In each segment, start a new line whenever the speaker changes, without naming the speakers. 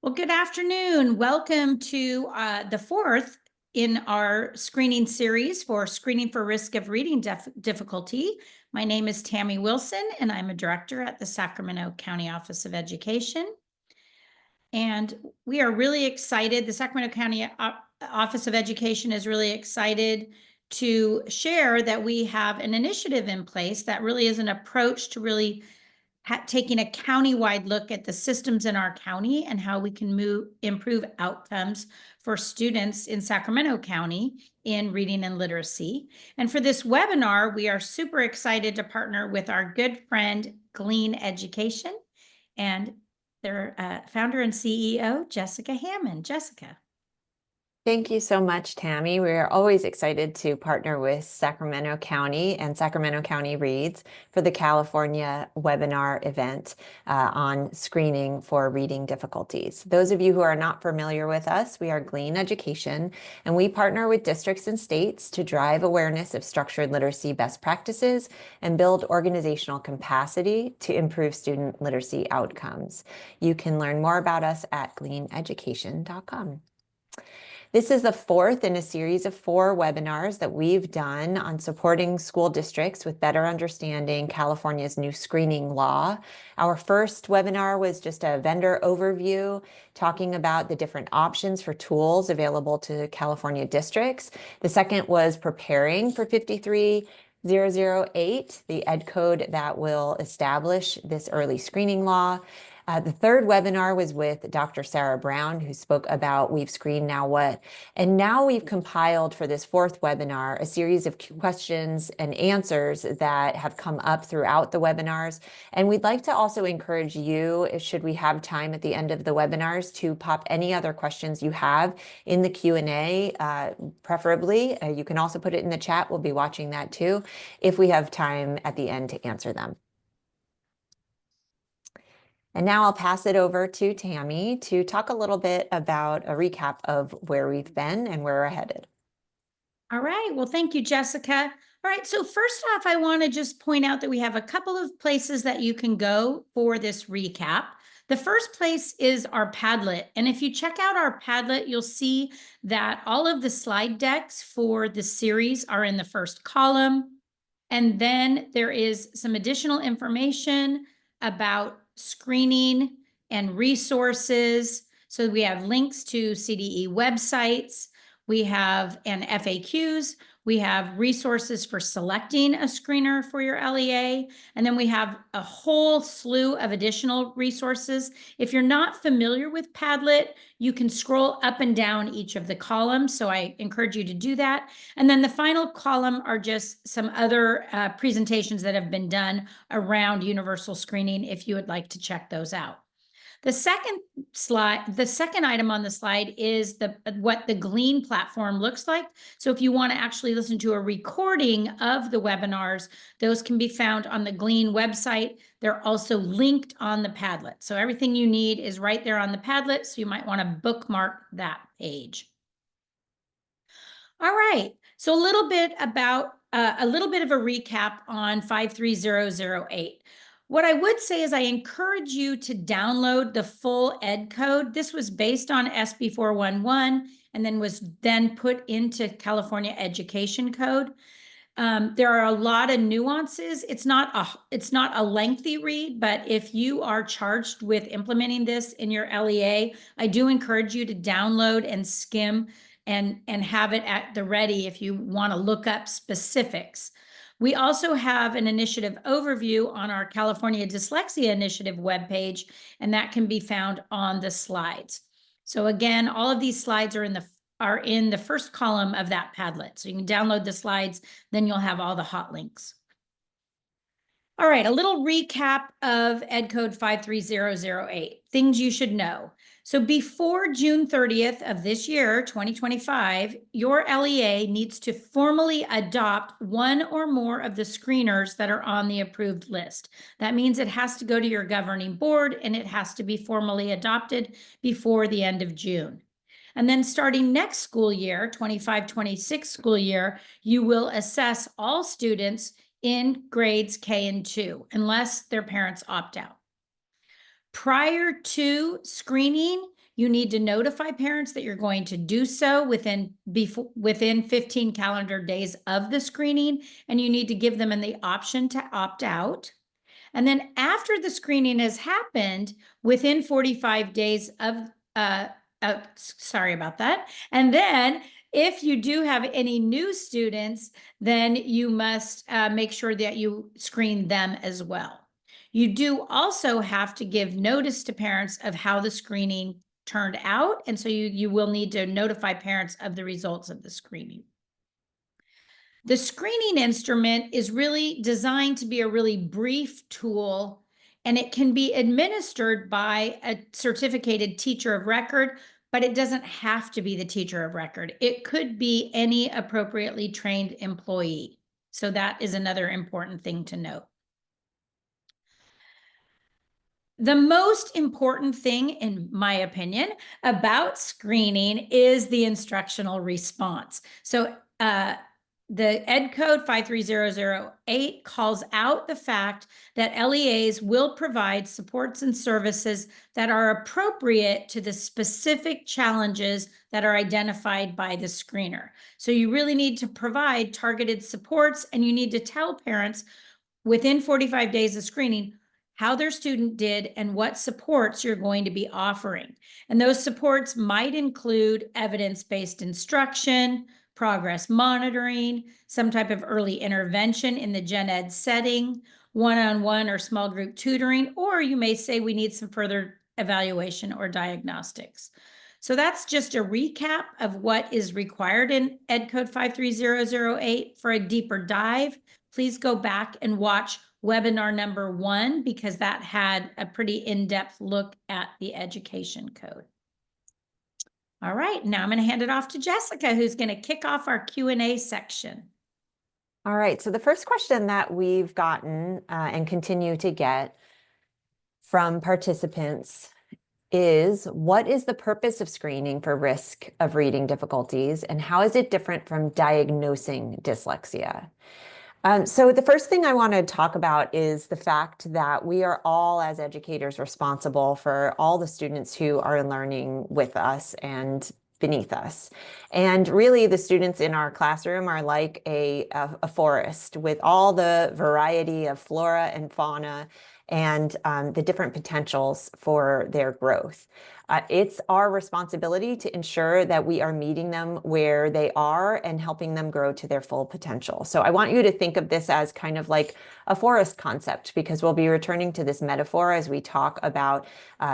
Well, good afternoon. Welcome to the fourth in our screening series for screening for risk of reading difficulty. My name is Tammy Wilson, and I'm a director at the Sacramento County Office of Education. And we are really excited. The Sacramento County Office of Education is really excited to share that we have an initiative in place that really is an approach to really taking a county-wide look at the systems in our county and how we can improve outcomes for students in Sacramento County in reading and literacy. And for this webinar, we are super excited to partner with our good friend, Glean Education, and their founder and CEO, Jessica Hammond. Jessica.
Thank you so much, Tammy. We're always excited to partner with Sacramento County and Sacramento County Reads for the California webinar event on screening for reading difficulties. Those of you who are not familiar with us, we are Glean Education, and we partner with districts and states to drive awareness of structured literacy best practices and build organizational capacity to improve student literacy outcomes. You can learn more about us at gleaneducation.com. This is the fourth in a series of 4 webinars that we've done on supporting school districts with better understanding California's new screening law. Our first webinar was just a vendor overview, talking about the different options for tools available to California districts. The second was preparing for 53008, the ed code that will establish this early screening law. The third webinar was with Dr. Sarah Brown, who spoke about We've Screened Now What. And now we've compiled for this fourth webinar a series of questions and answers that have come up throughout the webinars. And we'd like to also encourage you, should we have time at the end of the webinars, to pop any other questions you have in the Q&A, preferably. You can also put it in the chat. We'll be watching that too, if we have time at the end to answer them. And now I'll pass it over to Tammy to talk a little bit about a recap of where we've been and where we're headed.
All right. Well, thank you, Jessica. All right. So first off, I want to just point out that we have a couple of places that you can go for this recap. The first place is our Padlet. And if you check out our Padlet, you'll see that all of the slide decks for the series are in the first column. And then there is some additional information about screening and resources. So we have links to CDE websites. We have FAQs. We have resources for selecting a screener for your LEA. And then we have a whole slew of additional resources. If you're not familiar with Padlet, you can scroll up and down each of the columns. So I encourage you to do that. And then the final column are just some other presentations that have been done around universal screening if you would like to check those out. The second item on the slide is what the Glean platform looks like. So if you want to actually listen to a recording of the webinars, those can be found on the Glean website. They're also linked on the Padlet. So everything you need is right there on the Padlet. So you might want to bookmark that page. All right. So a little bit of a recap on 53008. What I would say is I encourage you to download the full ed code. This was based on SB 411 and then was put into California Education Code. There are a lot of nuances. It's not a lengthy read, but if you are charged with implementing this in your LEA, I do encourage you to download and skim and have it at the ready if you want to look up specifics. We also have an initiative overview on our California Dyslexia Initiative webpage, and that can be found on the slides. So again, all of these slides are in the first column of that Padlet. So you can download the slides, then you'll have all the hot links. All right, a little recap of Ed Code 53008, things you should know. So before June 30th of this year, 2025, your LEA needs to formally adopt one or more of the screeners that are on the approved list. That means it has to go to your governing board and it has to be formally adopted before the end of June. And then starting next school year, 25-26 school year, you will assess all students in grades K and 2, unless their parents opt out. Prior to screening, You need to notify parents that you're going to do so within 15 calendar days of the screening, and you need to give them the option to opt out. And then after the screening has happened, within 45 days of, sorry about that. And then if you do have any new students, then you must make sure that you screen them as well. You do also have to give notice to parents of how the screening turned out. And so you will need to notify parents of the results of the screening. The screening instrument is really designed to be a really brief tool, and it can be administered by a certificated teacher of record, but it doesn't have to be the teacher of record. It could be any appropriately trained employee. So that is another important thing to note. The most important thing, in my opinion, about screening is the instructional response. So the Ed Code 53008 calls out the fact that LEAs will provide supports and services that are appropriate to the specific challenges that are identified by the screener. So you really need to provide targeted supports, and you need to tell parents within 45 days of screening how their student did and what supports you're going to be offering. And those supports might include evidence-based instruction, progress monitoring, some type of early intervention in the gen ed setting, one-on-one or small group tutoring, or you may say we need some further evaluation or diagnostics. So that's just a recap of what is required in Ed Code 53008. For a deeper dive, please go back and watch webinar number 1, because that had a pretty in-depth look at the education code. All right, now I'm going to hand it off to Jessica, who's going to kick off our Q&A section.
All right, so the first question that we've gotten and continue to get from participants is, what is the purpose of screening for risk of reading difficulties, and how is it different from diagnosing dyslexia? So the first thing I want to talk about is the fact that we are all, as educators, responsible for all the students who are learning with us and beneath us. And really, the students in our classroom are like a forest with all the variety of flora and fauna and the different potentials for their growth. It's our responsibility to ensure that we are meeting them where they are and helping them grow to their full potential. So I want you to think of this as kind of like a forest concept, because we'll be returning to this metaphor as we talk about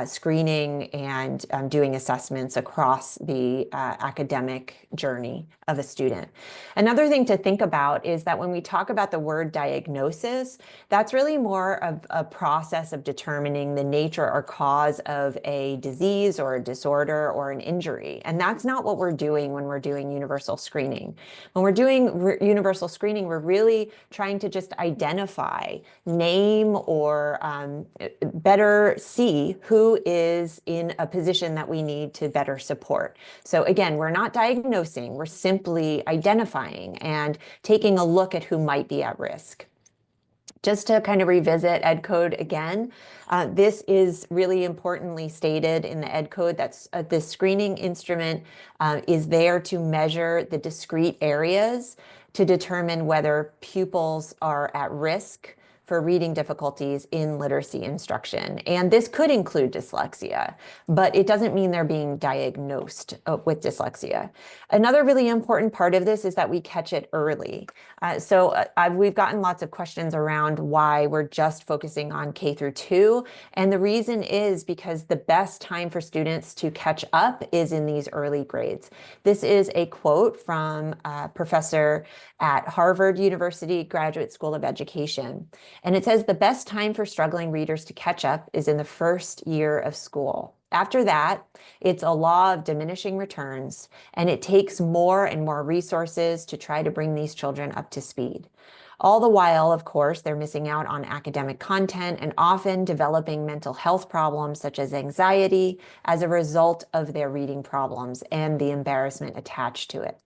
screening and doing assessments across the academic journey of a student. Another thing to think about is that when we talk about the word diagnosis, that's really more of a process of determining the nature or cause of a disease or a disorder or an injury. And that's not what we're doing when we're doing universal screening. When we're doing universal screening, we're really trying to just identify, name, or better see who is in a position that we need to better support. So again, we're not diagnosing, we're simply identifying and taking a look at who might be at risk. Just to kind of revisit Ed Code again, this is really importantly stated in the Ed Code that this screening instrument is there to measure the discrete areas to determine whether pupils are at risk for reading difficulties in literacy instruction. And this could include dyslexia, but it doesn't mean they're being diagnosed with dyslexia. Another really important part of this is that we catch it early. We've gotten lots of questions around why we're just focusing on K through 2. And the reason is because the best time for students to catch up is in these early grades. This is a quote from a professor at Harvard University Graduate School of Education. And it says the best time for struggling readers to catch up is in the first year of school. After that, it's a law of diminishing returns, and it takes more and more resources to try to bring these children up to speed. All the while, of course, they're missing out on academic content and often developing mental health problems such as anxiety as a result of their reading problems and the embarrassment attached to it.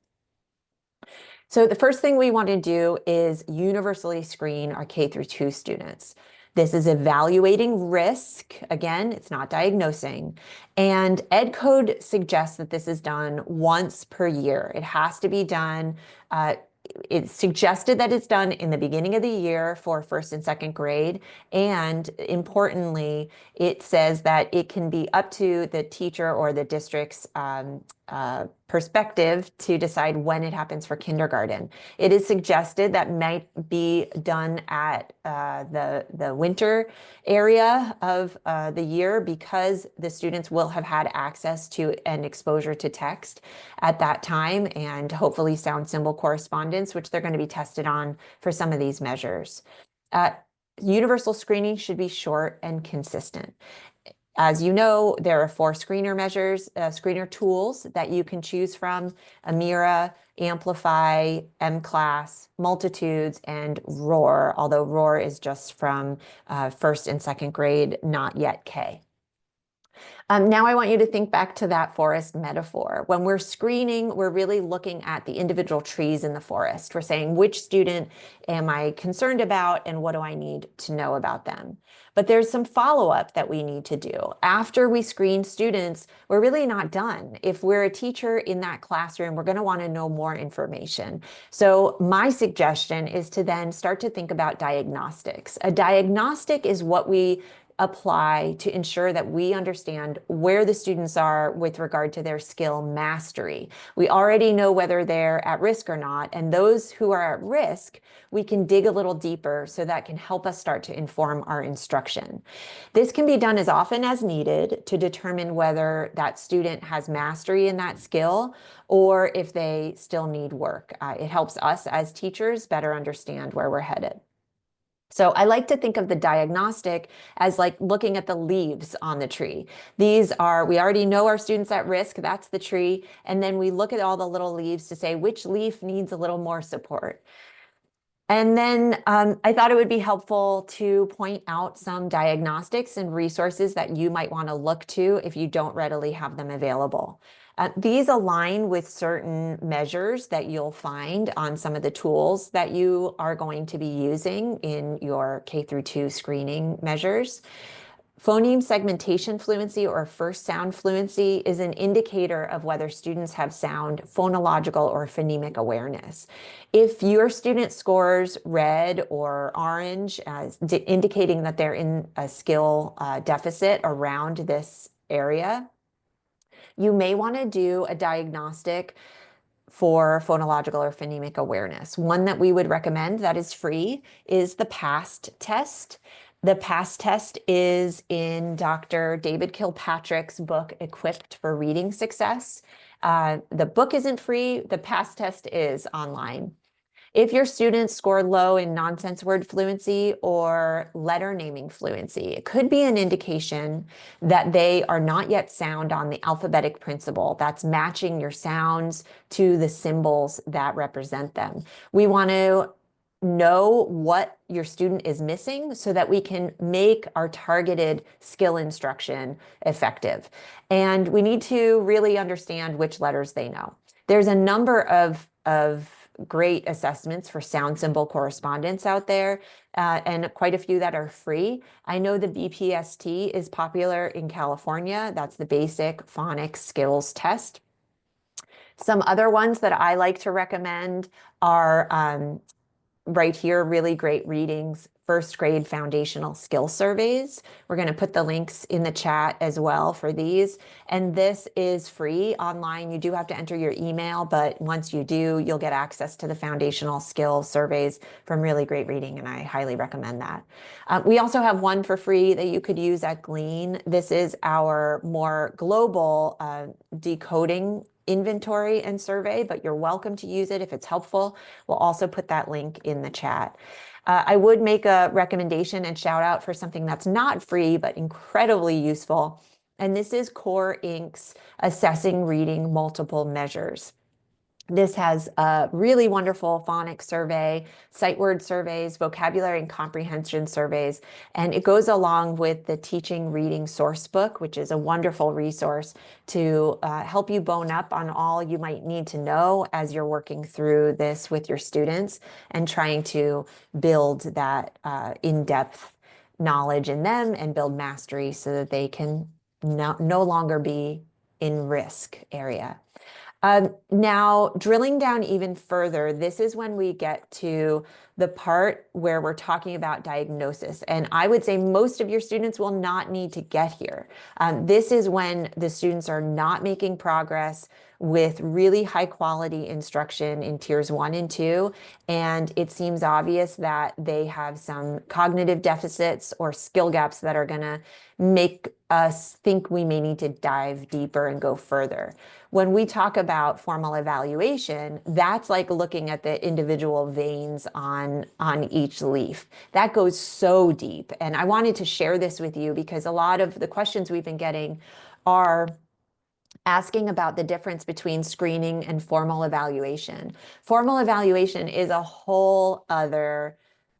So the first thing we want to do is universally screen our K through 2 students. This is evaluating risk. Again, it's not diagnosing. And Ed Code suggests that this is done once per year. It has to be done. It's suggested that it's done in the beginning of the year for first and second grade. And importantly, it says that it can be up to the teacher or the district's perspective to decide when it happens for kindergarten. It is suggested that might be done at the winter area of the year, because the students will have had access to and exposure to text at that time, and hopefully sound symbol correspondence, which they're going to be tested on for some of these measures. Universal screening should be short and consistent. As you know, there are 4 screener measures, screener tools that you can choose from: Amira, Amplify, M-Class, Multitudes, and ROAR, although ROAR is just from first and second grade, not yet K. Now I want you to think back to that forest metaphor. When we're screening, we're really looking at the individual trees in the forest. We're saying, which student am I concerned about, and what do I need to know about them? But there's some follow-up that we need to do. After we screen students, we're really not done. If we're a teacher in that classroom, we're going to want to know more information. So my suggestion is to then start to think about diagnostics. A diagnostic is what we apply to ensure that we understand where the students are with regard to their skill mastery. We already know whether they're at risk or not, and those who are at risk, we can dig a little deeper, so that can help us start to inform our instruction. This can be done as often as needed to determine whether that student has mastery in that skill, or if they still need work. It helps us as teachers better understand where we're headed. So I like to think of the diagnostic as like looking at the leaves on the tree. These are, we already know our students at risk, that's the tree. And then we look at all the little leaves to say which leaf needs a little more support. And then I thought it would be helpful to point out some diagnostics and resources that you might want to look to if you don't readily have them available. These align with certain measures that you'll find on some of the tools that you are going to be using in your K-2 screening measures. Phoneme segmentation fluency, or first sound fluency, is an indicator of whether students have sound phonological or phonemic awareness. If your student scores red or orange, indicating that they're in a skill deficit around this area, you may want to do a diagnostic for phonological or phonemic awareness. One that we would recommend that is free is the PAST test. The PAST test is in Dr. David Kilpatrick's book, Equipped for Reading Success. The book isn't free, the PAST test is online. If your students score low in nonsense word fluency or letter naming fluency, it could be an indication that they are not yet sound on the alphabetic principle. That's matching your sounds to the symbols that represent them. We want to know what your student is missing so that we can make our targeted skill instruction effective. And we need to really understand which letters they know. There's a number of great assessments for sound symbol correspondence out there, and quite a few that are free. I know the BPST is popular in California. That's the Basic Phonics Skills Test. Some other ones that I like to recommend are right here, really great readings, first grade foundational skill surveys. We're going to put the links in the chat as well for these. And this is free online. You do have to enter your email, but once you do, you'll get access to the foundational skill surveys from really great reading, and I highly recommend that. We also have one for free that you could use at Glean. This is our more global decoding inventory and survey, but you're welcome to use it if it's helpful. We'll also put that link in the chat. I would make a recommendation and shout out for something that's not free, but incredibly useful. And this is Core Inc.'s Assessing Reading Multiple Measures. This has a really wonderful phonics survey, sight word surveys, vocabulary and comprehension surveys, and it goes along with the Teaching Reading Sourcebook, which is a wonderful resource to help you bone up on all you might need to know as you're working through this with your students and trying to build that in-depth knowledge in them and build mastery so that they can no longer be in risk area. Now, drilling down even further, this is when we get to the part where we're talking about diagnosis. And I would say most of your students will not need to get here. This is when the students are not making progress with really high quality instruction in tiers 1 and 2. And it seems obvious that they have some cognitive deficits or skill gaps that are going to make us think we may need to dive deeper and go further. When we talk about formal evaluation, that's like looking at the individual veins on each leaf. That goes so deep. And I wanted to share this with you because a lot of the questions we've been getting are asking about the difference between screening and formal evaluation. Formal evaluation is a whole other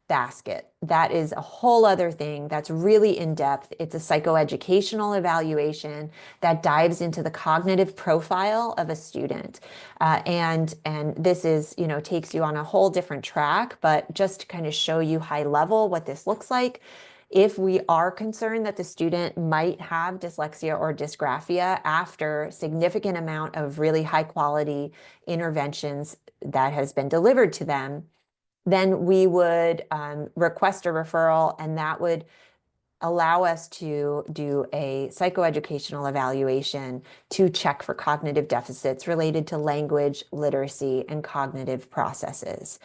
basket. That is a whole other thing that's really in depth. It's a psychoeducational evaluation that dives into the cognitive profile of a student. And this is, takes you on a whole different track, but just to kind of show you high level what this looks like. If we are concerned that the student might have dyslexia or dysgraphia after significant amount of really high quality interventions that has been delivered to them, then we would request a referral, and that would allow us to do a psychoeducational evaluation to check for cognitive deficits related to language, literacy, and cognitive processes.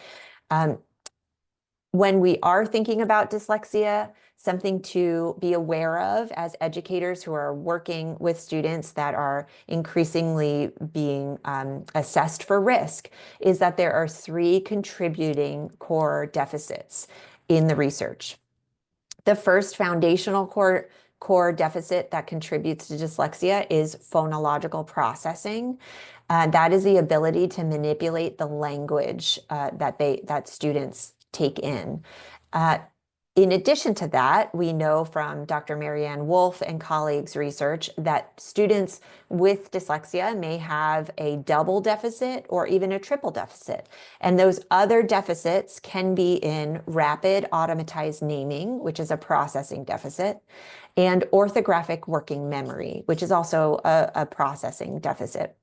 When we are thinking about dyslexia, something to be aware of as educators who are working with students that are increasingly being assessed for risk is that there are 3 contributing core deficits in the research. The first foundational core deficit that contributes to dyslexia is phonological processing. That is the ability to manipulate the language that students take in. In addition to that, we know from Dr. Marianne Wolf and colleagues' research that students with dyslexia may have a double deficit or even a triple deficit. And those other deficits can be in rapid automatized naming, which is a processing deficit, and orthographic working memory, which is also a processing deficit.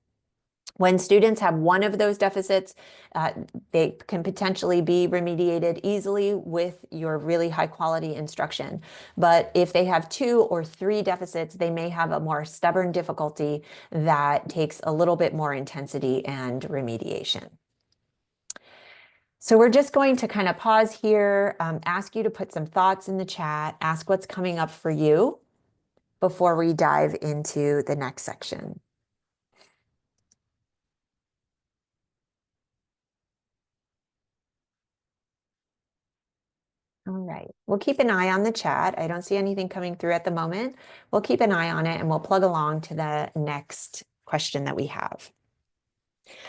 When students have one of those deficits, they can potentially be remediated easily with your really high quality instruction. But if they have 2 or 3 deficits, they may have a more stubborn difficulty that takes a little bit more intensity and remediation. So we're just going to kind of pause here, ask you to put some thoughts in the chat, ask what's coming up for you before we dive into the next section. All right, we'll keep an eye on the chat. I don't see anything coming through at the moment. We'll keep an eye on it and we'll plug along to the next question that we have.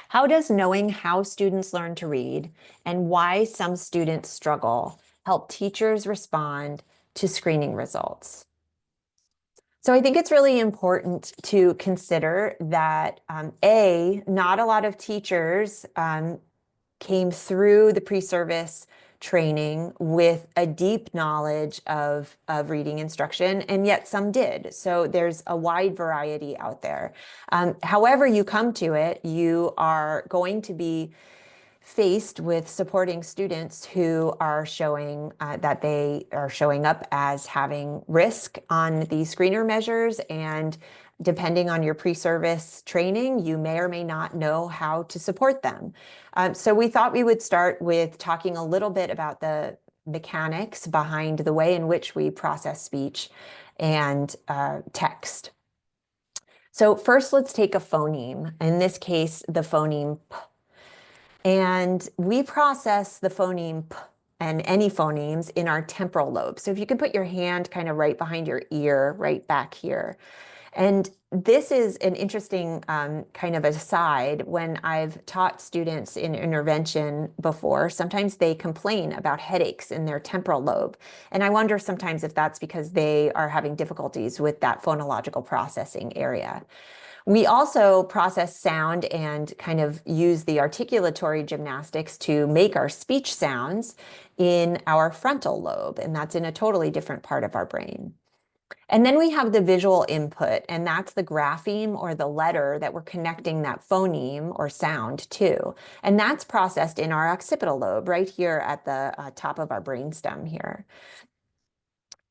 How does knowing how students learn to read and why some students struggle help teachers respond to screening results? So I think it's really important to consider that not a lot of teachers came through the pre-service training with a deep knowledge of reading instruction, and yet some did. So there's a wide variety out there. However you come to it, you are going to be faced with supporting students who are showing that they are showing up as having risk on these screener measures, and depending on your pre-service training, you may or may not know how to support them. So we thought we would start with talking a little bit about the mechanics behind the way in which we process speech and text. So first, let's take a phoneme. In this case, the phoneme P. And we process the phoneme P and any phonemes in our temporal lobe. So if you can put your hand kind of right behind your ear, right back here. And this is an interesting kind of aside. When I've taught students in intervention before, sometimes they complain about headaches in their temporal lobe. And I wonder sometimes if that's because they are having difficulties with that phonological processing area. We also process sound and kind of use the articulatory gymnastics to make our speech sounds in our frontal lobe, and that's in a totally different part of our brain. And then we have the visual input, and that's the grapheme or the letter that we're connecting that phoneme or sound to. And that's processed in our occipital lobe, right here at the top of our brainstem here.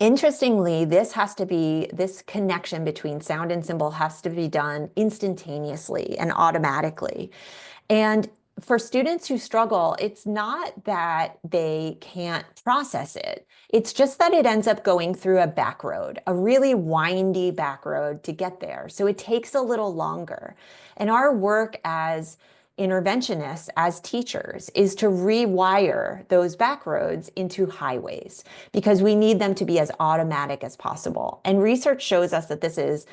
Interestingly, this connection between sound and symbol has to be done instantaneously and automatically. And for students who struggle, it's not that they can't process it. It's just that it ends up going through a back road, a really windy back road to get there. So it takes a little longer. And our work as interventionists, as teachers, is to rewire those back roads into highways because we need them to be as automatic as possible. And research shows us that this is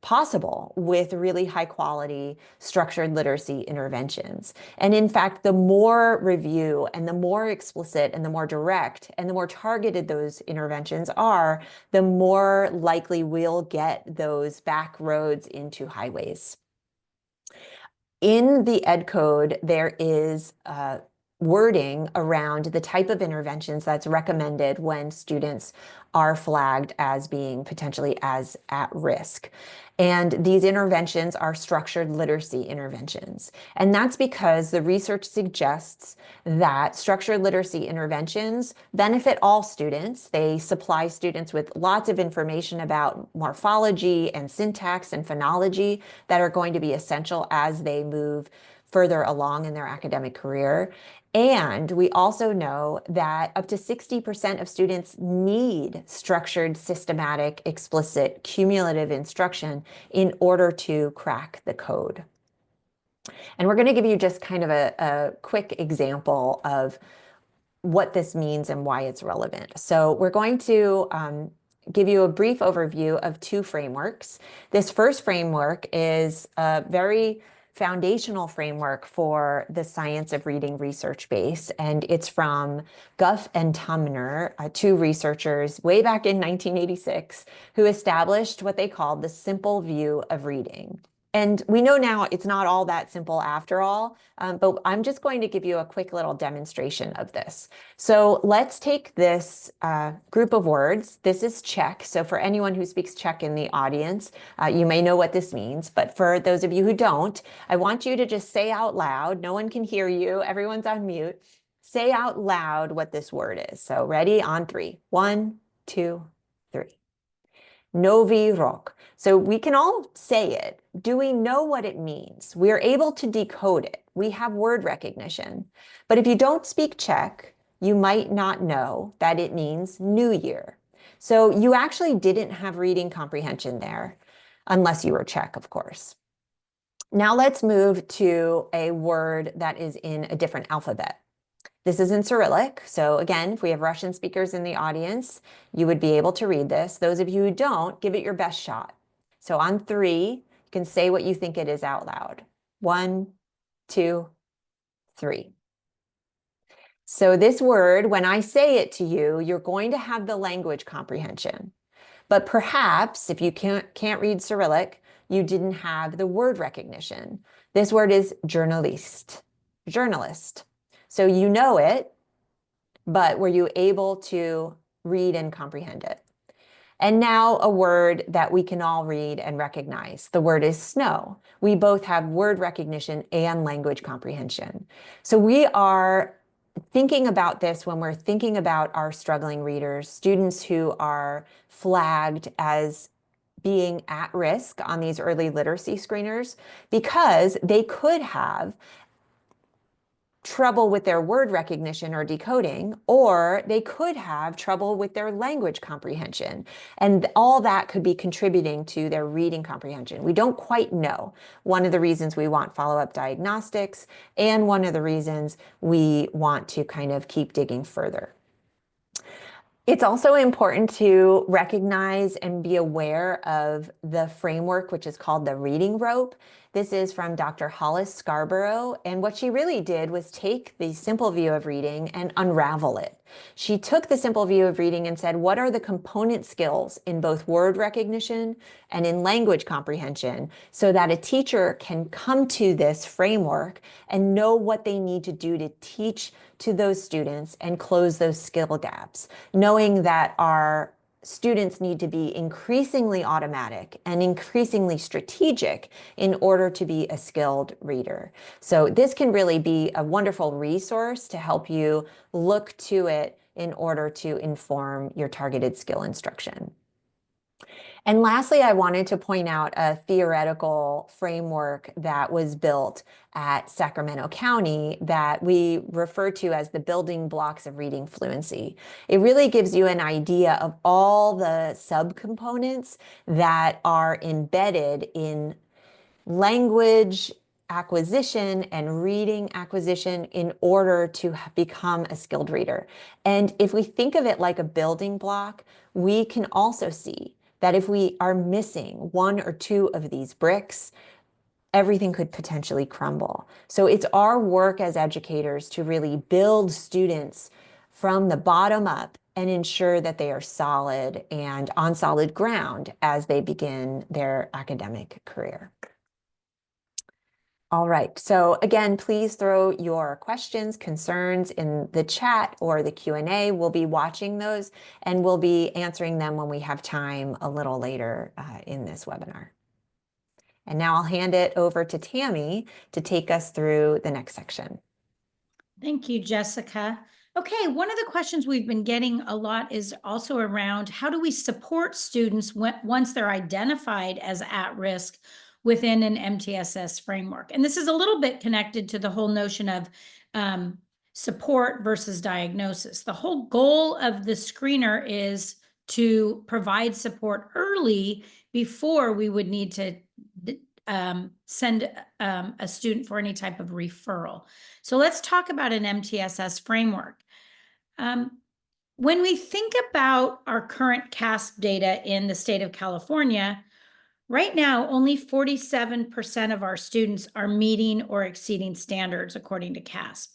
possible with really high quality structured literacy interventions. And in fact, the more review and the more explicit and the more direct and the more targeted those interventions are, the more likely we'll get those back roads into highways. In the Ed Code, there is wording around the type of interventions that's recommended when students are flagged as being potentially as at risk. And these interventions are structured literacy interventions. And that's because the research suggests that structured literacy interventions benefit all students. They supply students with lots of information about morphology and syntax and phonology that are going to be essential as they move further along in their academic career. And we also know that up to 60% of students need structured, systematic, explicit, cumulative instruction in order to crack the code. And we're going to give you just kind of a quick example of what this means and why it's relevant. So we're going to give you a brief overview of two frameworks. This first framework is a very foundational framework for the science of reading research base, and it's from Guff and Tumner, two researchers way back in 1986, who established what they called the simple view of reading. And we know now it's not all that simple after all, but I'm just going to give you a quick little demonstration of this. So let's take this group of words. This is Czech. So for anyone who speaks Czech in the audience, you may know what this means. But for those of you who don't, I want you to just say out loud. No one can hear you. Everyone's on mute. Say out loud what this word is. So ready? On three. 1, 2, 3. Novi rok. So we can all say it. Do we know what it means? We are able to decode it. We have word recognition. But if you don't speak Czech, you might not know that it means New Year. So you actually didn't have reading comprehension there, unless you were Czech, of course. Now let's move to a word that is in a different alphabet. This is in Cyrillic. So again, if we have Russian speakers in the audience, you would be able to read this. Those of you who don't, give it your best shot. So on 3, you can say what you think it is out loud. 1, 2, 3. So this word, when I say it to you, you're going to have the language comprehension. But perhaps if you can't read Cyrillic, you didn't have the word recognition. This word is journalist. Journalist. So you know it, but were you able to read and comprehend it? And now a word that we can all read and recognize. The word is snow. We both have word recognition and language comprehension. So we are thinking about this when we're thinking about our struggling readers, students who are flagged as being at risk on these early literacy screeners because they could have trouble with their word recognition or decoding, or they could have trouble with their language comprehension. And all that could be contributing to their reading comprehension. We don't quite know. One of the reasons we want follow-up diagnostics, and one of the reasons we want to kind of keep digging further. It's also important to recognize and be aware of the framework, which is called the reading rope. This is from Dr. Hollis Scarborough. And what she really did was take the simple view of reading and unravel it. She took the simple view of reading and said, what are the component skills in both word recognition and in language comprehension so that a teacher can come to this framework and know what they need to do to teach to those students and close those skill gaps, knowing that our students need to be increasingly automatic and increasingly strategic in order to be a skilled reader. So this can really be a wonderful resource to help you look to it in order to inform your targeted skill instruction. And lastly, I wanted to point out a theoretical framework that was built at Sacramento County that we refer to as the building blocks of reading fluency. It really gives you an idea of all the subcomponents that are embedded in language acquisition and reading acquisition in order to become a skilled reader. And if we think of it like a building block, we can also see that if we are missing one or two of these bricks, everything could potentially crumble. So it's our work as educators to really build students from the bottom up and ensure that they are solid and on solid ground as they begin their academic career. All right, so again, please throw your questions, concerns in the chat or the Q&A. We'll be watching those and we'll be answering them when we have time a little later in this webinar. And now I'll hand it over to Tammy to take us through the next section.
Thank you, Jessica. Okay, one of the questions we've been getting a lot is also around how do we support students once they're identified as at risk within an MTSS framework? And this is a little bit connected to the whole notion of support versus diagnosis. The whole goal of the screener is to provide support early before we would need to send a student for any type of referral. So let's talk about an MTSS framework. When we think about our current CASP data in the state of California, right now, only 47% of our students are meeting or exceeding standards according to CASP.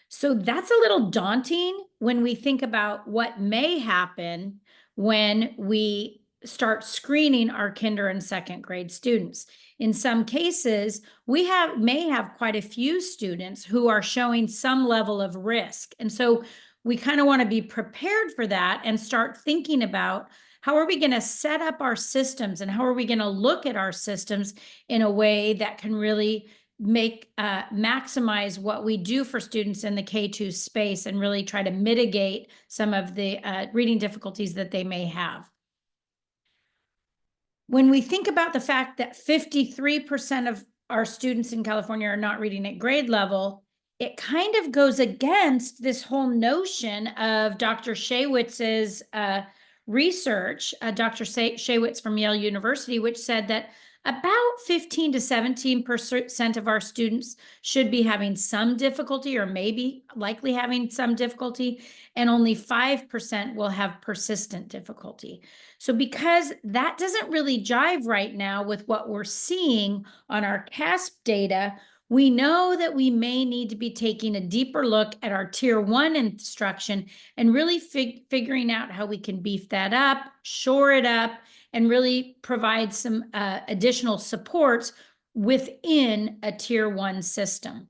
So that's a little daunting when we think about what may happen when we start screening our kinder and second grade students. In some cases, we may have quite a few students who are showing some level of risk. And so we kind of want to be prepared for that and start thinking about how are we going to set up our systems and how are we going to look at our systems in a way that can really maximize what we do for students in the K-2 space and really try to mitigate some of the reading difficulties that they may have. When we think about the fact that 53% of our students in California are not reading at grade level, it kind of goes against this whole notion of Dr. Shaywitz's research, Dr. Shaywitz from Yale University, which said that about 15 to 17% of our students should be having some difficulty or maybe likely having some difficulty, and only 5% will have persistent difficulty. So because that doesn't really jive right now with what we're seeing on our CASP data, we know that we may need to be taking a deeper look at our Tier 1 instruction and really figuring out how we can beef that up, shore it up, and really provide some additional supports within a Tier 1 system.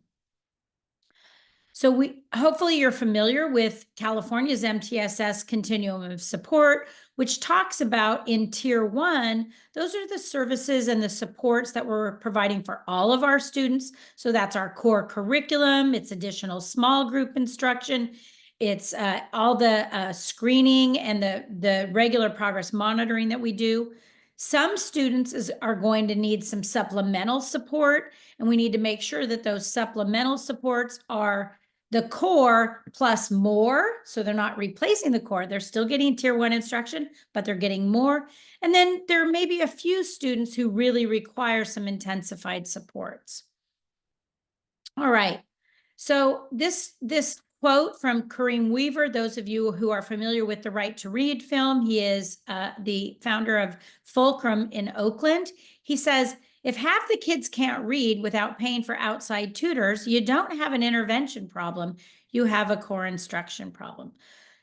So hopefully you're familiar with California's MTSS continuum of support, which talks about in Tier 1, those are the services and the supports that we're providing for all of our students. So that's our core curriculum, it's additional small group instruction, it's all the screening and the regular progress monitoring that we do. Some students are going to need some supplemental support, and we need to make sure that those supplemental supports are the core plus more, so they're not replacing the core. They're still getting Tier 1 instruction, but they're getting more. And then there may be a few students who really require some intensified supports. All right, so this quote from Kareem Weaver, those of you who are familiar with the Right to Read film, he is the founder of Fulcrum in Oakland. He says, if half the kids can't read without paying for outside tutors, you don't have an intervention problem, you have a core instruction problem.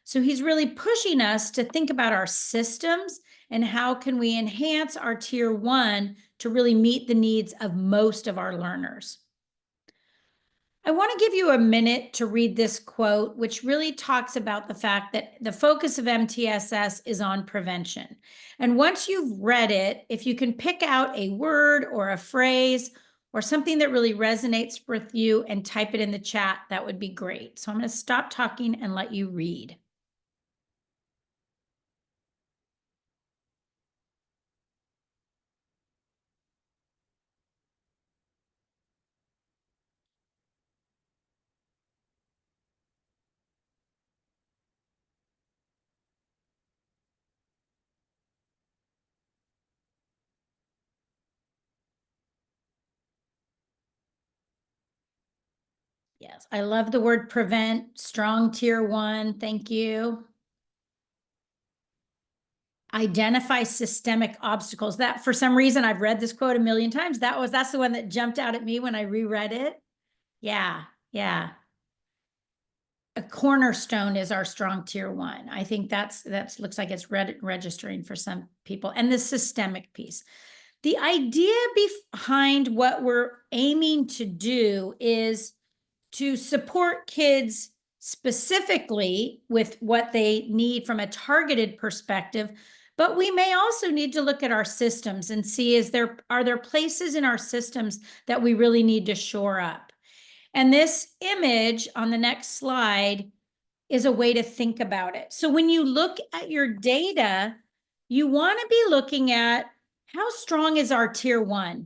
So he's really pushing us to think about our systems and how can we enhance our tier 1 to really meet the needs of most of our learners. I want to give you a minute to read this quote, which really talks about the fact that the focus of MTSS is on prevention. And once you've read it, if you can pick out a word or a phrase or something that really resonates with you and type it in the chat, that would be great. So I'm going to stop talking and let you read. Yes, I love the word prevent, strong tier 1. Thank you. Identify systemic obstacles. That, for some reason, I've read this quote a million times. That's the one that jumped out at me when I reread it. Yeah, yeah. A cornerstone is our strong tier 1. I think that's looks like it's registering for some people. And the systemic piece. The idea behind what we're aiming to do is to support kids specifically with what they need from a targeted perspective, but we may also need to look at our systems and see are there places in our systems that we really need to shore up. And this image on the next slide is a way to think about it. So when you look at your data, you want to be looking at how strong is our tier 1?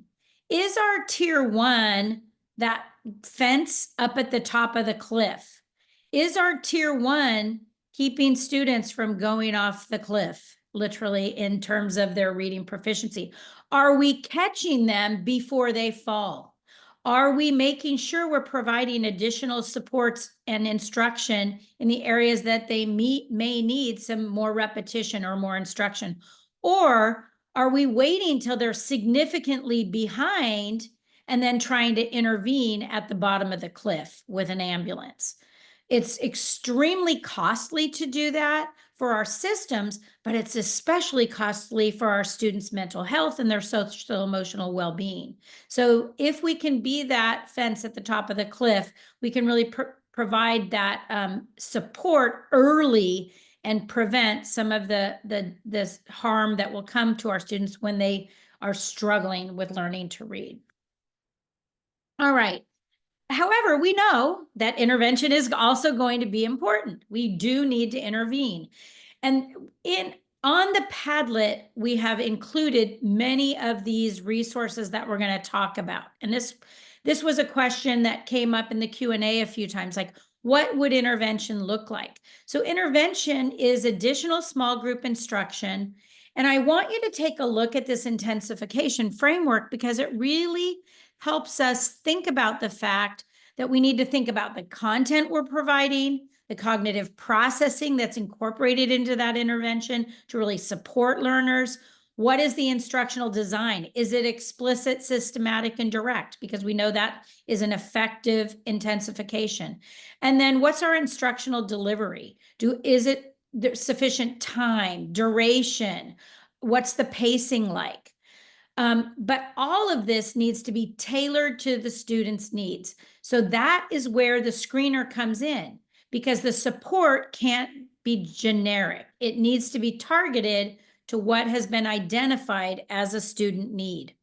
Is our tier 1 that fence up at the top of the cliff? Is our tier 1 keeping students from going off the cliff, literally, in terms of their reading proficiency? Are we catching them before they fall? Are we making sure we're providing additional supports and instruction in the areas that they may need some more repetition or more instruction? Or are we waiting till they're significantly behind and then trying to intervene at the bottom of the cliff with an ambulance? It's extremely costly to do that for our systems, but it's especially costly for our students' mental health and their social emotional well-being. So if we can be that fence at the top of the cliff, we can really provide that support early and prevent some of this harm that will come to our students when they are struggling with learning to read. All right. However, we know that intervention is also going to be important. We do need to intervene. And on the Padlet, we have included many of these resources that we're going to talk about. And this was a question that came up in the Q&A a few times, like, what would intervention look like? So intervention is additional small group instruction. And I want you to take a look at this intensification framework because it really helps us think about the fact that we need to think about the content we're providing, the cognitive processing that's incorporated into that intervention to really support learners. What is the instructional design? Is it explicit, systematic, and direct? Because we know that is an effective intensification. And then what's our instructional delivery? Is it sufficient time, duration? What's the pacing like? But all of this needs to be tailored to the student's needs. So that is where the screener comes in, because the support can't be generic. It needs to be targeted to what has been identified as a student need.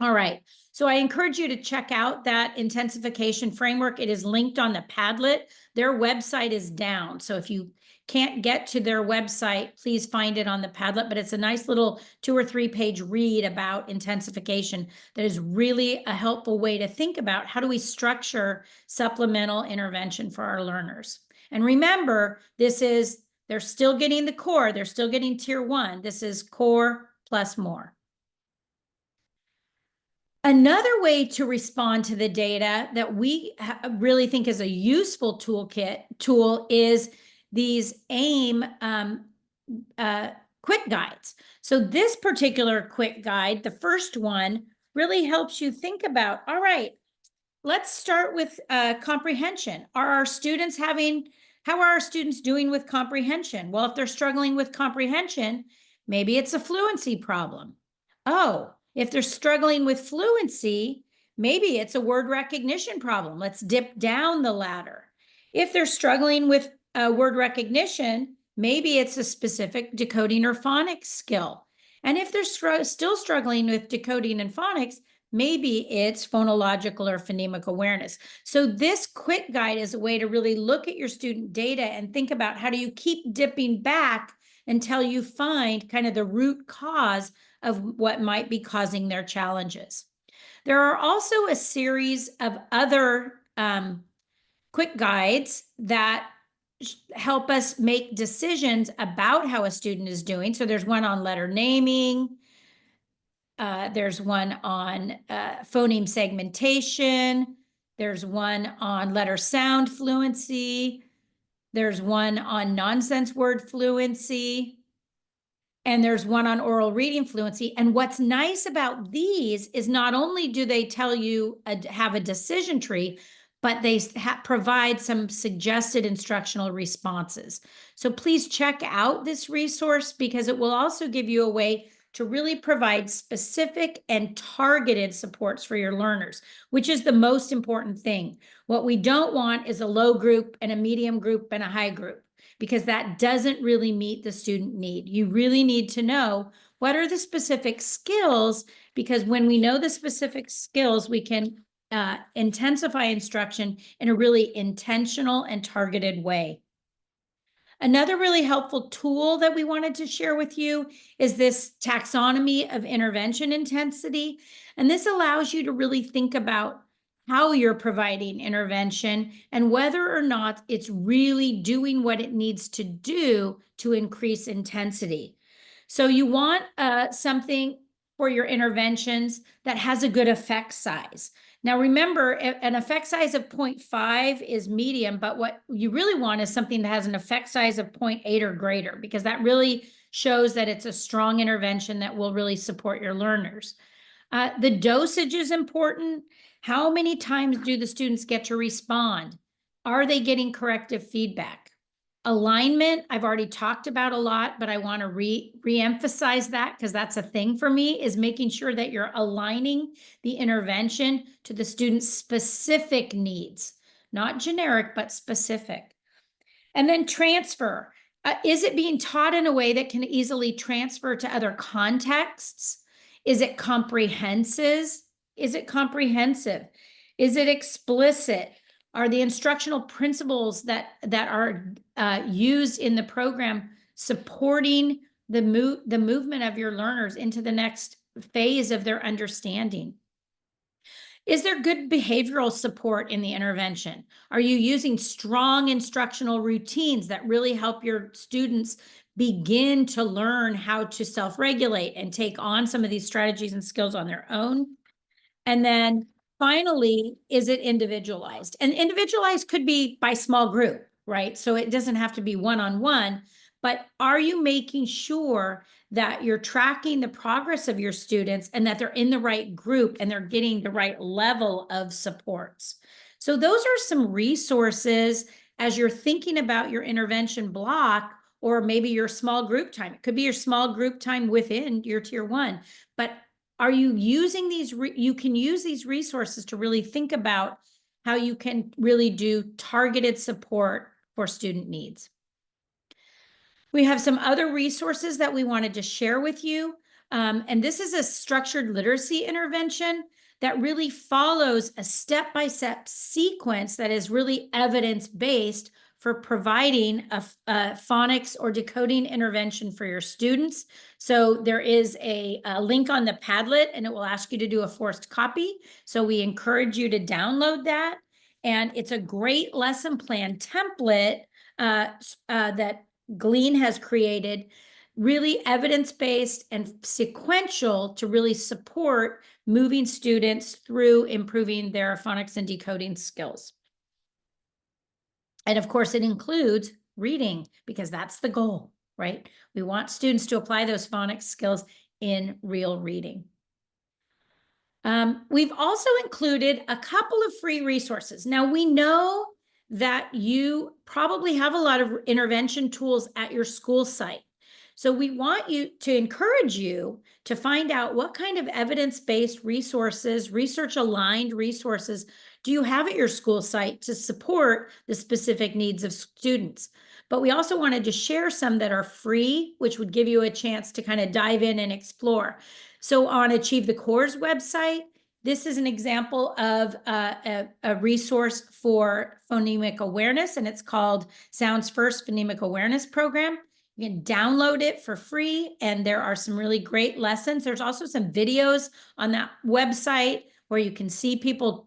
All right, so I encourage you to check out that intensification framework. It is linked on the Padlet. Their website is down, so if you can't get to their website, please find it on the Padlet, but it's a nice little 2 or 3 page read about intensification that is really a helpful way to think about how do we structure supplemental intervention for our learners. And remember, they're still getting the core, they're still getting tier 1. This is core plus more. Another way to respond to the data that we really think is a useful tool is these AIM quick guides. So this particular quick guide, the first one, really helps you think about, all right, let's start with comprehension. Are our students having How are our students doing with comprehension? Well, if they're struggling with comprehension, maybe it's a fluency problem. Oh, if they're struggling with fluency, maybe it's a word recognition problem. Let's dip down the ladder. If they're struggling with word recognition, maybe it's a specific decoding or phonics skill. And if they're still struggling with decoding and phonics, maybe it's phonological or phonemic awareness. So this quick guide is a way to really look at your student data and think about how do you keep dipping back until you find kind of the root cause of what might be causing their challenges. There are also a series of other quick guides that help us make decisions about how a student is doing. So there's one on letter naming. There's one on phoneme segmentation. There's one on letter sound fluency. There's one on nonsense word fluency. And there's one on oral reading fluency. And what's nice about these is not only do they tell you have a decision tree, but they provide some suggested instructional responses. So please check out this resource because it will also give you a way to really provide specific and targeted supports for your learners, which is the most important thing. What we don't want is a low group and a medium group and a high group, because that doesn't really meet the student need. You really need to know what are the specific skills, because when we know the specific skills, we can intensify instruction in a really intentional and targeted way. Another really helpful tool that we wanted to share with you is this taxonomy of intervention intensity. And this allows you to really think about how you're providing intervention and whether or not it's really doing what it needs to do to increase intensity. So you want something for your interventions that has a good effect size. Now, remember, an effect size of 0.5 is medium, but what you really want is something that has an effect size of 0.8 or greater, because that really shows that it's a strong intervention that will really support your learners. The dosage is important. How many times do the students get to respond? Are they getting corrective feedback? Alignment, I've already talked about a lot, but I want to re-emphasize that because that's a thing for me, is making sure that you're aligning the intervention to the student's specific needs, not generic, but specific. And then transfer. Is it being taught in a way that can easily transfer to other contexts? Is it comprehensive? Is it comprehensive? Is it explicit? Are the instructional principles that are used in the program supporting the movement of your learners into the next phase of their understanding? Is there good behavioral support in the intervention? Are you using strong instructional routines that really help your students begin to learn how to self-regulate and take on some of these strategies and skills on their own? And then finally, is it individualized? And individualized could be by small group, right? So it doesn't have to be one-on-one, but are you making sure that you're tracking the progress of your students and that they're in the right group and they're getting the right level of supports? So those are some resources as you're thinking about your intervention block, or maybe your small group time. It could be your small group time within your tier 1, but are you using these? You can use these resources to really think about how you can really do targeted support for student needs. We have some other resources that we wanted to share with you. And this is a structured literacy intervention that really follows a step-by-step sequence that is really evidence-based for providing a phonics or decoding intervention for your students. So there is a link on the Padlet, and it will ask you to do a forced copy. So we encourage you to download that. And it's a great lesson plan template that Glean has created, really evidence-based and sequential to really support moving students through improving their phonics and decoding skills. And of course, it includes reading, because that's the goal, right? We want students to apply those phonics skills in real reading. We've also included a couple of free resources. Now, we know that you probably have a lot of intervention tools at your school site. So we want you to encourage you to find out what kind of evidence-based resources, research-aligned resources do you have at your school site to support the specific needs of students. But we also wanted to share some that are free, which would give you a chance to kind of dive in and explore. So on Achieve the Core's website, this is an example of a resource for phonemic awareness, and it's called Sounds First Phonemic Awareness Program. You can download it for free, and there are some really great lessons. There's also some videos on that website where you can see people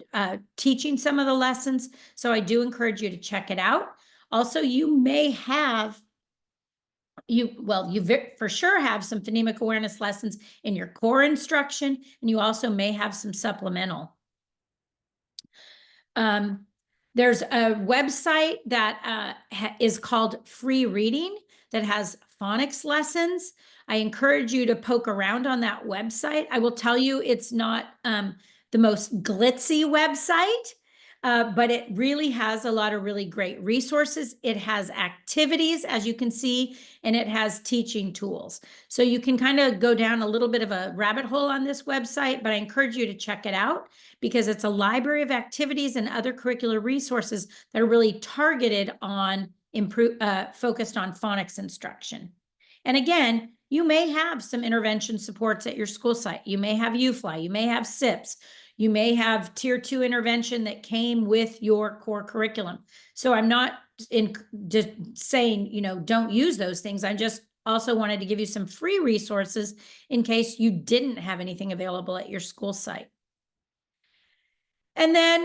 teaching some of the lessons. So I do encourage you to check it out. Also, you may have you for sure have some phonemic awareness lessons in your core instruction, and you also may have some supplemental. There's a website that is called Free Reading that has phonics lessons. I encourage you to poke around on that website. I will tell you it's not the most glitzy website, but it really has a lot of really great resources. It has activities, as you can see, and it has teaching tools. So you can kind of go down a little bit of a rabbit hole on this website, but I encourage you to check it out because it's a library of activities and other curricular resources that are really targeted on focused on phonics instruction. And again, you may have some intervention supports at your school site. You may have UFLI, you may have SIPs, you may have tier 2 intervention that came with your core curriculum. So I'm not just saying, don't use those things. I just also wanted to give you some free resources in case you didn't have anything available at your school site. And then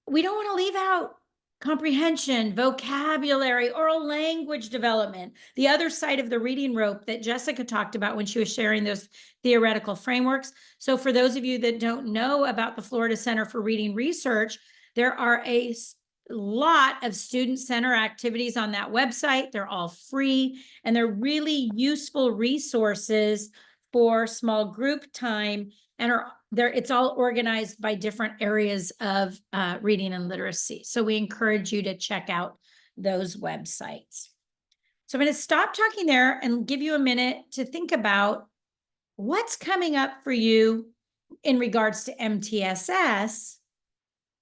we don't want to leave out comprehension, vocabulary, oral language development, the other side of the reading rope that Jessica talked about when she was sharing those theoretical frameworks. So for those of you that don't know about the Florida Center for Reading Research, there are a lot of student center activities on that website. They're all free, and they're really useful resources for small group time, and it's all organized by different areas of reading and literacy. So we encourage you to check out those websites. So I'm going to stop talking there and give you a minute to think about what's coming up for you in regards to MTSS.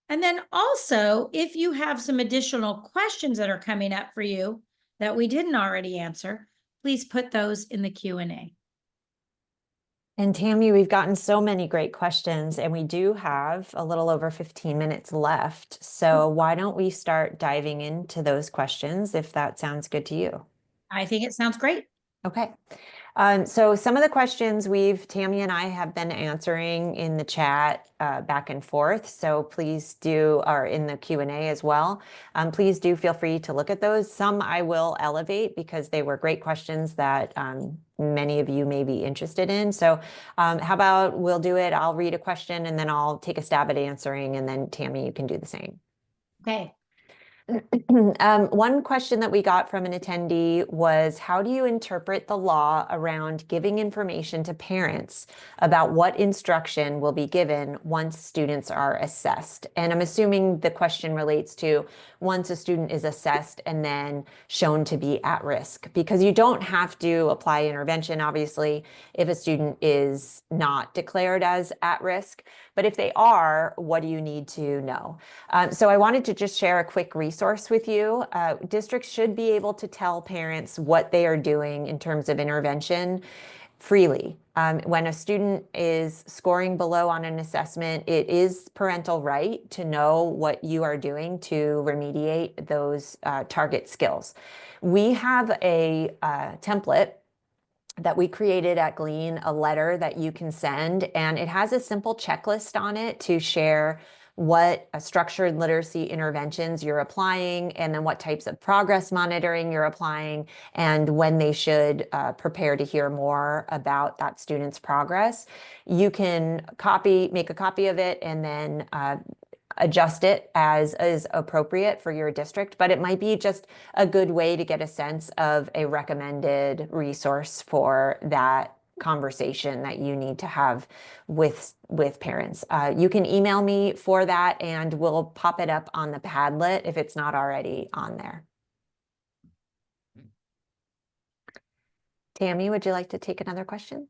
And then also, if you have some additional questions that are coming up for you that we didn't already answer, please put those in the Q&A.
And Tammy, we've gotten so many great questions, and we do have a little over 15 minutes left. So why don't we start diving into those questions, if that sounds good to you?
I think it sounds great.
Okay. So some of the questions Tammy and I have been answering in the chat back and forth. So please do, or in the Q&A as well. Please do feel free to look at those. Some I will elevate because they were great questions that many of you may be interested in. So how about we'll do it. I'll read a question and then I'll take a stab at answering, and then Tammy, you can do the same.
Okay.
One question that we got from an attendee was, how do you interpret the law around giving information to parents about what instruction will be given once students are assessed? And I'm assuming the question relates to once a student is assessed and then shown to be at risk, because you don't have to apply intervention, obviously, if a student is not declared as at risk. But if they are, what do you need to know? So I wanted to just share a quick resource with you. Districts should be able to tell parents what they are doing in terms of intervention freely. When a student is scoring below on an assessment, it is parental right to know what you are doing to remediate those target skills. We have a template that we created at Glean, a letter that you can send, and it has a simple checklist on it to share what structured literacy interventions you're applying, and then what types of progress monitoring you're applying, and when they should prepare to hear more about that student's progress. You can make a copy of it and then adjust it as is appropriate for your district, but it might be just a good way to get a sense of a recommended resource for that conversation that you need to have with parents. You can email me for that, and we'll pop it up on the Padlet if it's not already on there. Tammy, would you like to take another question?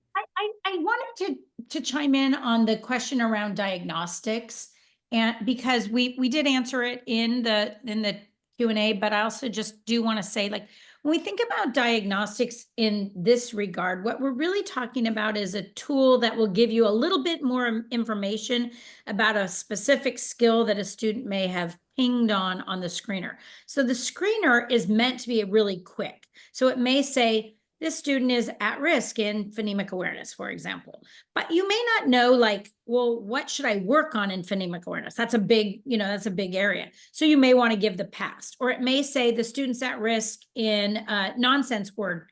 I wanted to chime in on the question around diagnostics, and because we did answer it in the Q&A, but I also just do want to say, like, when we think about diagnostics in this regard, what we're really talking about is a tool that will give you a little bit more information about a specific skill that a student may have pinged on the screener. So the screener is meant to be really quick. So it may say, this student is at risk in phonemic awareness, for example. But you may not know, like, well, what should I work on in phonemic awareness? That's a big, that's a big area. So you may want to give the past, or it may say the student's at risk in nonsense word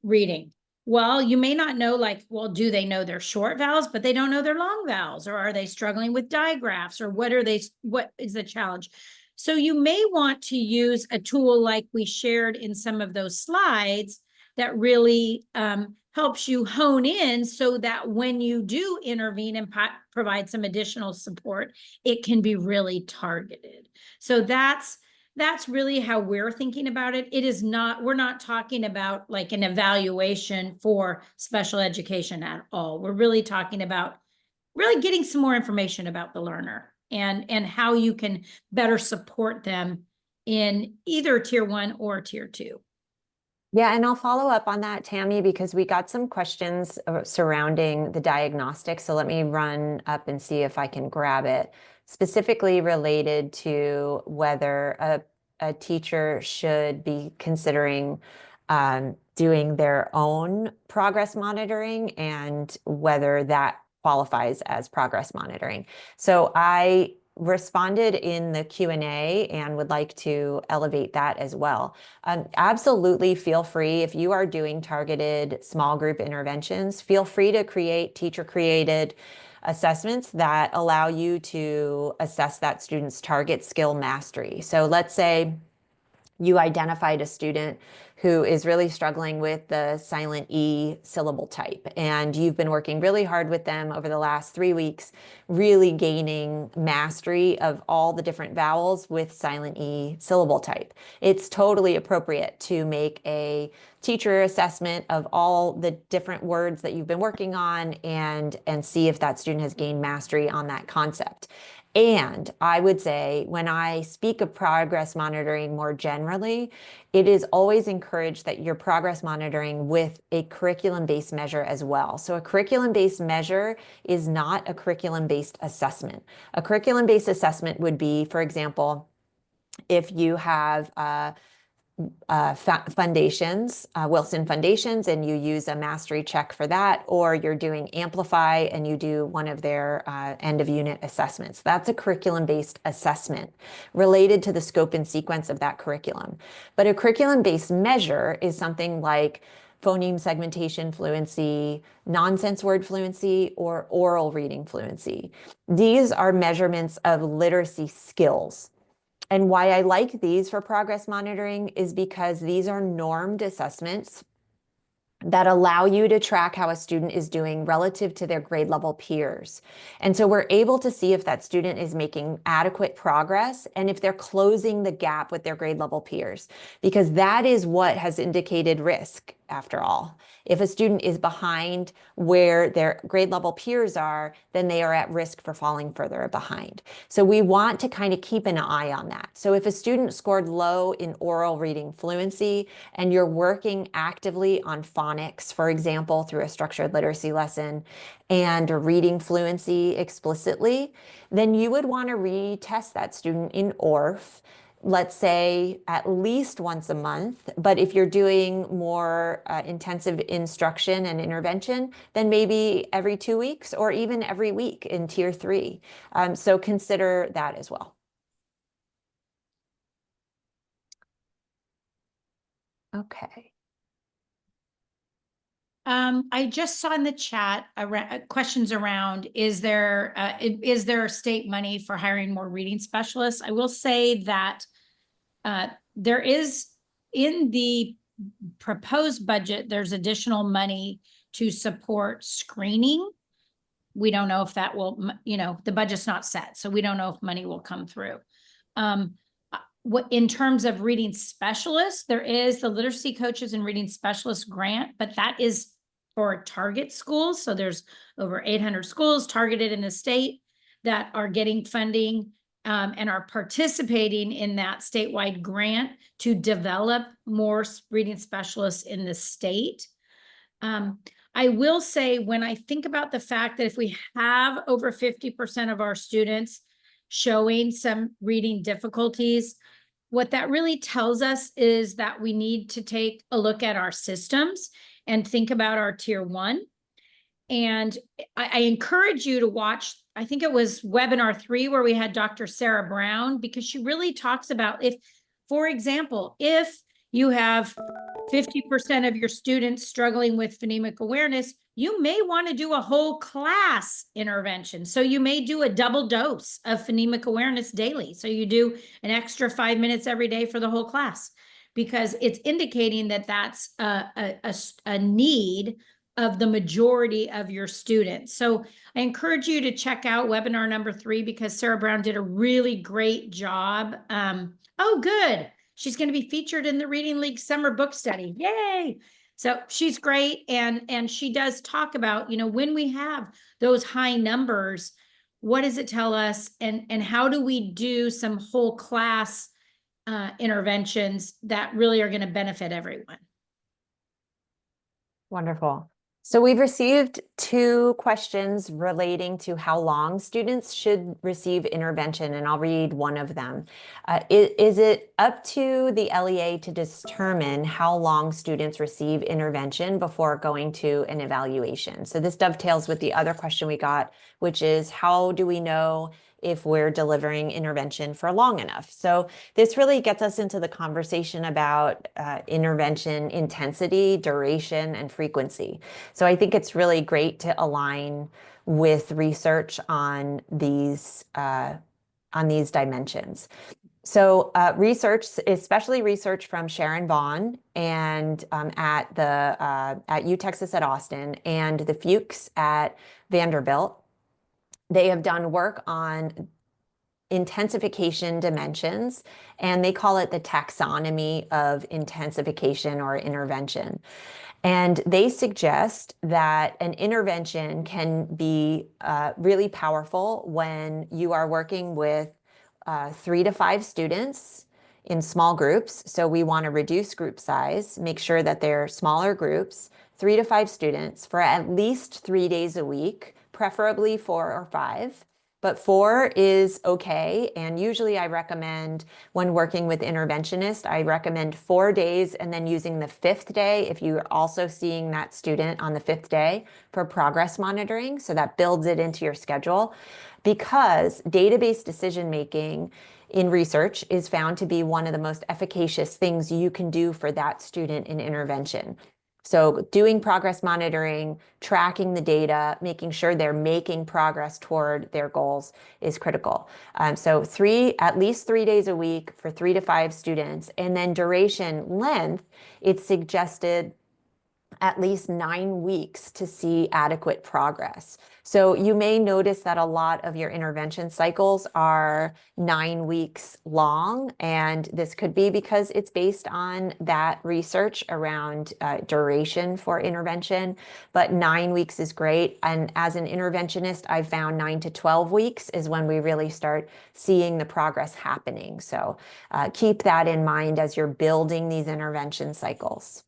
reading. Well, you may not know, like, well, do they know their short vowels, but they don't know their long vowels, or are they struggling with digraphs, or what is the challenge? So you may want to use a tool like we shared in some of those slides that really helps you hone in, so that when you do intervene and provide some additional support, it can be really targeted. So that's really how we're thinking about it. We're not talking about like an evaluation for special education at all. We're really talking about really getting some more information about the learner and how you can better support them in either tier 1 or tier 2.
Yeah, and I'll follow up on that, Tammy, because we got some questions surrounding the diagnostics. So let me run up and see if I can grab it, specifically related to whether a teacher should be considering doing their own progress monitoring and whether that qualifies as progress monitoring. So I responded in the Q&A and would like to elevate that as well. Absolutely feel free, if you are doing targeted small group interventions, feel free to create teacher-created assessments that allow you to assess that student's target skill mastery. So let's say you identified a student who is really struggling with the silent E syllable type, and you've been working really hard with them over the last 3 weeks, really gaining mastery of all the different vowels with silent E syllable type. It's totally appropriate to make a teacher assessment of all the different words that you've been working on and see if that student has gained mastery on that concept. And I would say, when I speak of progress monitoring more generally, it is always encouraged that you're progress monitoring with a curriculum-based measure as well. So a curriculum-based measure is not a curriculum-based assessment. A curriculum-based assessment would be, for example, if you have foundations, Wilson Foundations, and you use a mastery check for that, or you're doing Amplify and you do one of their end of unit assessments. That's a curriculum-based assessment related to the scope and sequence of that curriculum. But a curriculum-based measure is something like phoneme segmentation fluency, nonsense word fluency, or oral reading fluency. These are measurements of literacy skills. And why I like these for progress monitoring is because these are normed assessments that allow you to track how a student is doing relative to their grade level peers. And so we're able to see if that student is making adequate progress and if they're closing the gap with their grade level peers, because that is what has indicated risk, after all. If a student is behind where their grade level peers are, then they are at risk for falling further behind. So we want to kind of keep an eye on that. So if a student scored low in oral reading fluency and you're working actively on phonics, for example, through a structured literacy lesson, and reading fluency explicitly, then you would want to retest that student in ORF, let's say at least once a month. But if you're doing more intensive instruction and intervention, then maybe every 2 weeks or even every week in tier 3. So consider that as well. Okay.
I just saw in the chat questions around, is there state money for hiring more reading specialists? I will say that there is, in the proposed budget, there's additional money to support screening. We don't know if that will, the budget's not set, so we don't know if money will come through. What in terms of reading specialists, there is the literacy coaches and reading specialists grant, but that is for target schools. So there's over 800 schools targeted in the state that are getting funding and are participating in that statewide grant to develop more reading specialists in the state. I will say, when I think about the fact that if we have over 50% of our students showing some reading difficulties, what that really tells us is that we need to take a look at our systems and think about our tier 1. And I encourage you to watch, I think it was webinar 3 where we had Dr. Sarah Brown, because she really talks about, if, for example, if you have 50% of your students struggling with phonemic awareness, you may want to do a whole class intervention. So you may do a double dose of phonemic awareness daily. So you do an extra 5 minutes every day for the whole class, because it's indicating that that's a need of the majority of your students. So I encourage you to check out webinar number 3, because Sarah Brown did a really great job. Oh, good. She's going to be featured in the Reading League Summer Book Study. Yay! So she's great. And she does talk about, when we have those high numbers, what does it tell us? And how do we do some whole class interventions that really are going to benefit everyone?
Wonderful. So we've received 2 questions relating to how long students should receive intervention, and I'll read one of them. Is it up to the LEA to determine how long students receive intervention before going to an evaluation? So this dovetails with the other question we got, which is, how do we know if we're delivering intervention for long enough? So this really gets us into the conversation about intervention intensity, duration, and frequency. So I think it's really great to align with research on these dimensions. So research, especially research from Sharon Vaughn and at UTexas at Austin, and the Fuchs at Vanderbilt, they have done work on intensification dimensions, and they call it the taxonomy of intensification or intervention. And they suggest that an intervention can be really powerful when you are working with 3 to 5 students in small groups. So we want to reduce group size, make sure that they're smaller groups, 3 to 5 students for at least 3 days a week, preferably 4 or 5. But 4 is okay. And usually I recommend, when working with interventionists, I recommend 4 days and then using the 5th day if you're also seeing that student on the 5th day for progress monitoring. So that builds it into your schedule, because database decision making in research is found to be one of the most efficacious things you can do for that student in intervention. So doing progress monitoring, tracking the data, making sure they're making progress toward their goals is critical. So at least 3 days a week for 3 to 5 students. And then duration length, it's suggested at least 9 weeks to see adequate progress. So you may notice that a lot of your intervention cycles are 9 weeks long, and this could be because it's based on that research around duration for intervention, but 9 weeks is great. And as an interventionist, I've found 9 to 12 weeks is when we really start seeing the progress happening. So keep that in mind as you're building these intervention cycles.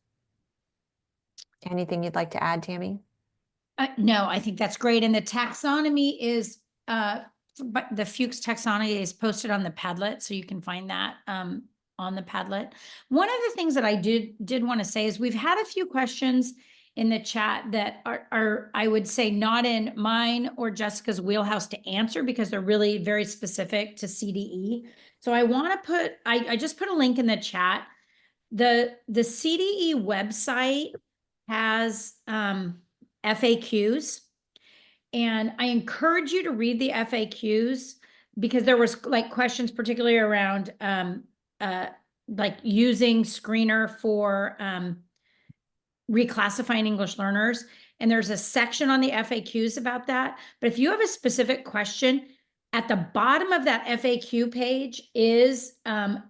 Anything you'd like to add, Tammy?
No, I think that's great. And the taxonomy is, but the Fuchs taxonomy is posted on the Padlet, so you can find that on the Padlet. One of the things that I did want to say is we've had a few questions in the chat that are, I would say, not in mine or Jessica's wheelhouse to answer, because they're really very specific to CDE. So I want to put, I just put a link in the chat. The CDE website has FAQs, and I encourage you to read the FAQs, because there was like questions particularly around like using Screener for reclassifying English learners. and there's a section on the FAQs about that. But if you have a specific question, at the bottom of that FAQ page is an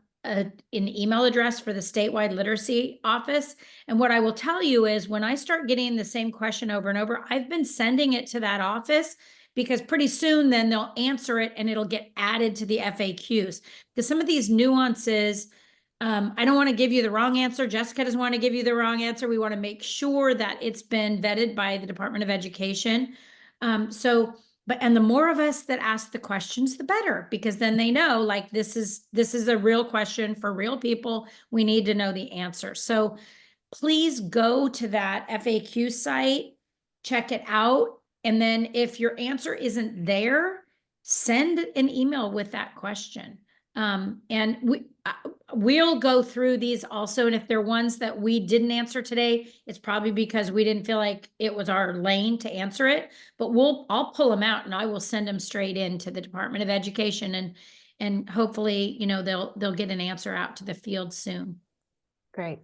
email address for the statewide literacy office. And what I will tell you is when I start getting the same question over and over, I've been sending it to that office because pretty soon then they'll answer it and it'll get added to the FAQs. Because some of these nuances, I don't want to give you the wrong answer. Jessica doesn't want to give you the wrong answer. We want to make sure that it's been vetted by the Department of Education. And the more of us that ask the questions, the better, because then they know like this is a real question for real people. We need to know the answer. So please go to that FAQ site, check it out. And then if your answer isn't there, send an email with that question. And we'll go through these also. And if they're ones that we didn't answer today, it's probably because we didn't feel like it was our lane to answer it, but I'll pull them out and I will send them straight into the Department of Education, and hopefully, they'll get an answer out to the field soon.
Great.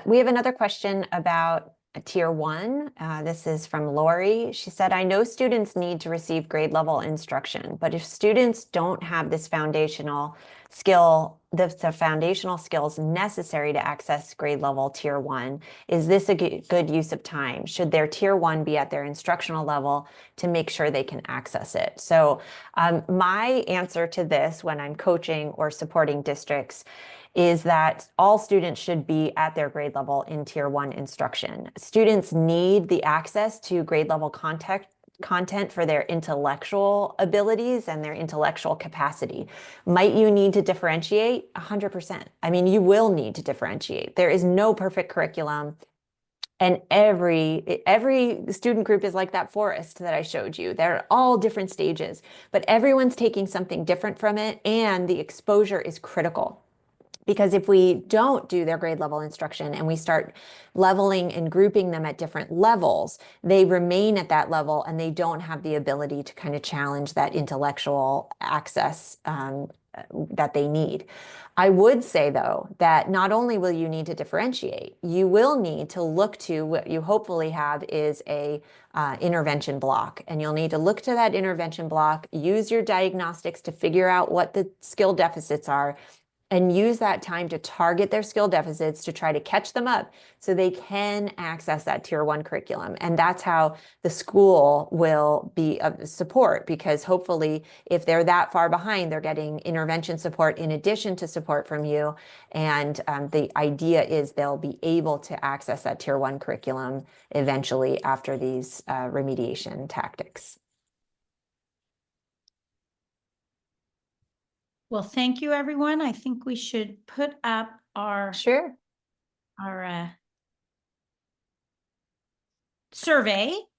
We have another question about Tier 1. This is from Lori. She said, I know students need to receive grade level instruction, but if students don't have this foundational skill, the foundational skills necessary to access grade level Tier 1, is this a good use of time? Should their Tier 1 be at their instructional level to make sure they can access it? So my answer to this when I'm coaching or supporting districts is that all students should be at their grade level in Tier 1 instruction. Students need the access to grade level content for their intellectual abilities and their intellectual capacity. Might you need to differentiate? 100%. I mean, you will need to differentiate. There is no perfect curriculum. And every student group is like that forest that I showed you. They're all different stages, but everyone's taking something different from it, and the exposure is critical. Because if we don't do their grade level instruction and we start leveling and grouping them at different levels, they remain at that level and they don't have the ability to kind of challenge that intellectual access that they need. I would say, though, that not only will you need to differentiate, you will need to look to what you hopefully have is a intervention block. And you'll need to look to that intervention block, use your diagnostics to figure out what the skill deficits are, and use that time to target their skill deficits to try to catch them up so they can access that Tier 1 curriculum. And that's how the school will be of support, because hopefully if they're that far behind, they're getting intervention support in addition to support from you. And the idea is they'll be able to access that Tier 1 curriculum eventually after these remediation tactics.
Well, thank you, everyone. I think we should put up our survey,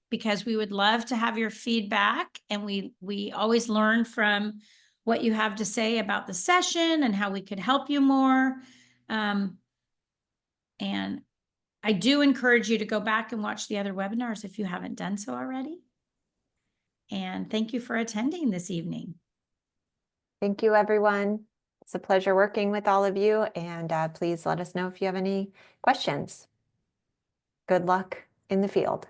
because we would love to have your feedback, and we always learn from what you have to say about the session and how we could help you more. And I do encourage you to go back and watch the other webinars if you haven't done so already. And thank you for attending this evening.
Thank you, everyone. It's a pleasure working with all of you, and please let us know if you have any questions. Good luck in the field.